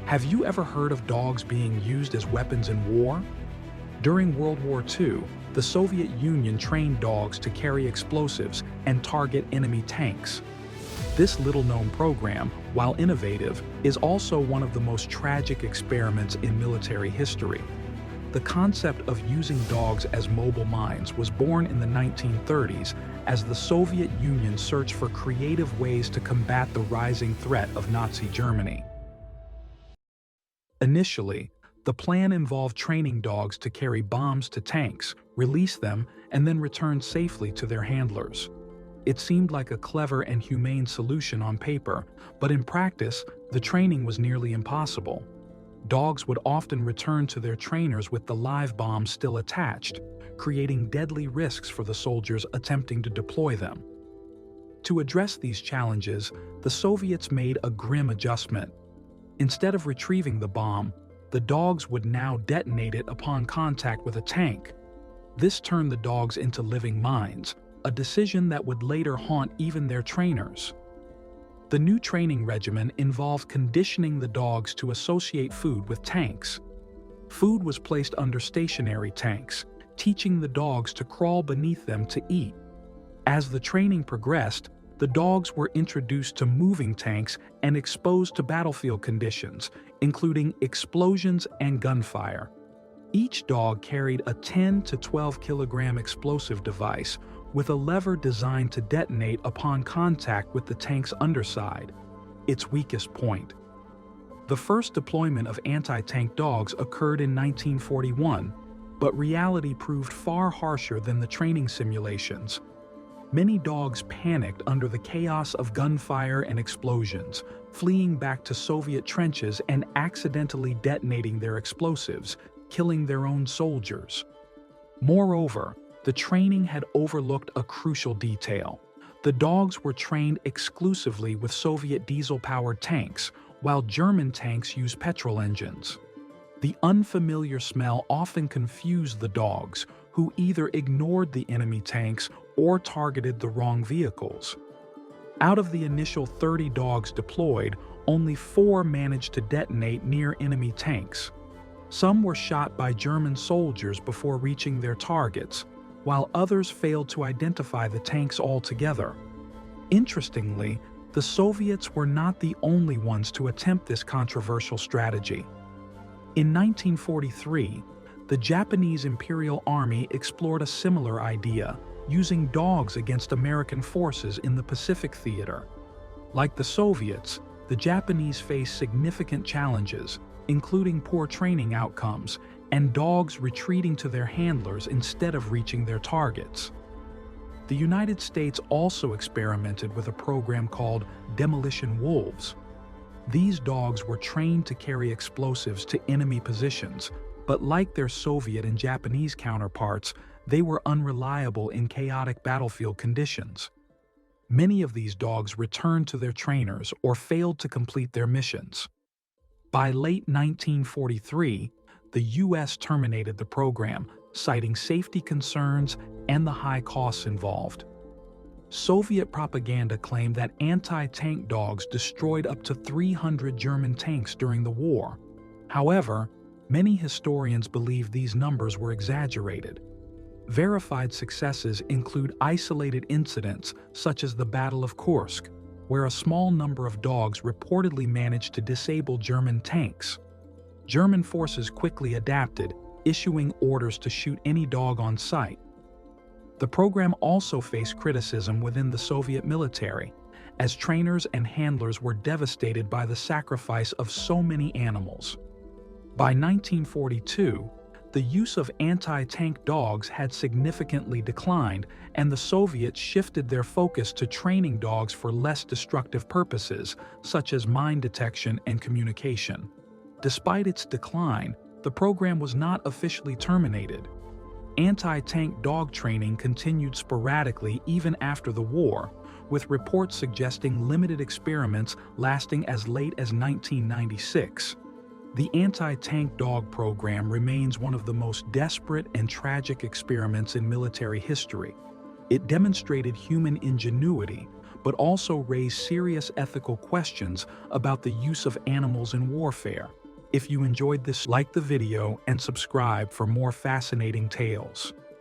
Have you ever heard of dogs being used as weapons in war? During World War II, the Soviet Union trained dogs to carry explosives and target enemy tanks. This little-known program, while innovative, is also one of the most tragic experiments in military history. The concept of using dogs as mobile mines was born in the 1930s as the Soviet Union searched for creative ways to combat the rising threat of Nazi Germany. Initially, the plan involved training dogs to carry bombs to tanks, release them, and then return safely to their handlers. It seemed like a clever and humane solution on paper, but in practice, the training was nearly impossible. Dogs would often return to their trainers with the live bombs still attached, creating deadly risks for the soldiers attempting to deploy them. To address these challenges, the Soviets made a grim adjustment. Instead of retrieving the bomb, the dogs would now detonate it upon contact with a tank. This turned the dogs into living mines, a decision that would later haunt even their trainers. The new training regimen involved conditioning the dogs to associate food with tanks. Food was placed under stationary tanks, teaching the dogs to crawl beneath them to eat. As the training progressed, the dogs were introduced to moving tanks and exposed to battlefield conditions, including explosions and gunfire. Each dog carried a 10 to 12 kilogram explosive device with a lever designed to detonate upon contact with the tank's underside, its weakest point. The first deployment of anti-tank dogs occurred in 1941, but reality proved far harsher than the training simulations. Many dogs panicked under the chaos of gunfire and explosions, fleeing back to Soviet trenches and accidentally detonating their explosives, killing their own soldiers. Moreover, the training had overlooked a crucial detail. The dogs were trained exclusively with Soviet diesel-powered tanks, while German tanks used petrol engines. The unfamiliar smell often confused the dogs, who either ignored the enemy tanks or targeted the wrong vehicles. Out of the initial 30 dogs deployed, only 4 managed to detonate near enemy tanks. Some were shot by German soldiers before reaching their targets, while others failed to identify the tanks altogether. Interestingly, the Soviets were not the only ones to attempt this controversial strategy. In 1943, the Japanese Imperial Army explored a similar idea, using dogs against American forces in the Pacific Theater. Like the Soviets, the Japanese faced significant challenges, including poor training outcomes and dogs retreating to their handlers instead of reaching their targets. The United States also experimented with a program called Demolition Wolves. These dogs were trained to carry explosives to enemy positions, but like their Soviet and Japanese counterparts, they were unreliable in chaotic battlefield conditions. Many of these dogs returned to their trainers or failed to complete their missions. By late 1943, the U.S. terminated the program, citing safety concerns and the high costs involved. Soviet propaganda claimed that anti-tank dogs destroyed up to 300 German tanks during the war. However, many historians believe these numbers were exaggerated. Verified successes include isolated incidents such as the Battle of Kursk, where a small number of dogs reportedly managed to disable German tanks. German forces quickly adapted, issuing orders to shoot any dog on sight. The program also faced criticism within the Soviet military, as trainers and handlers were devastated by the sacrifice of so many animals. By 1942, the use of anti-tank dogs had significantly declined, and the Soviets shifted their focus to training dogs for less destructive purposes, such as mine detection and communication. Despite its decline, the program was not officially terminated. Anti-tank dog training continued sporadically even after the war, with reports suggesting limited experiments lasting as late as 1996. The anti-tank dog program remains one of the most desperate and tragic experiments in military history. It demonstrated human ingenuity, but also raise serious ethical questions about the use of animals in warfare. If you enjoyed this, like the video and subscribe for more fascinating tales.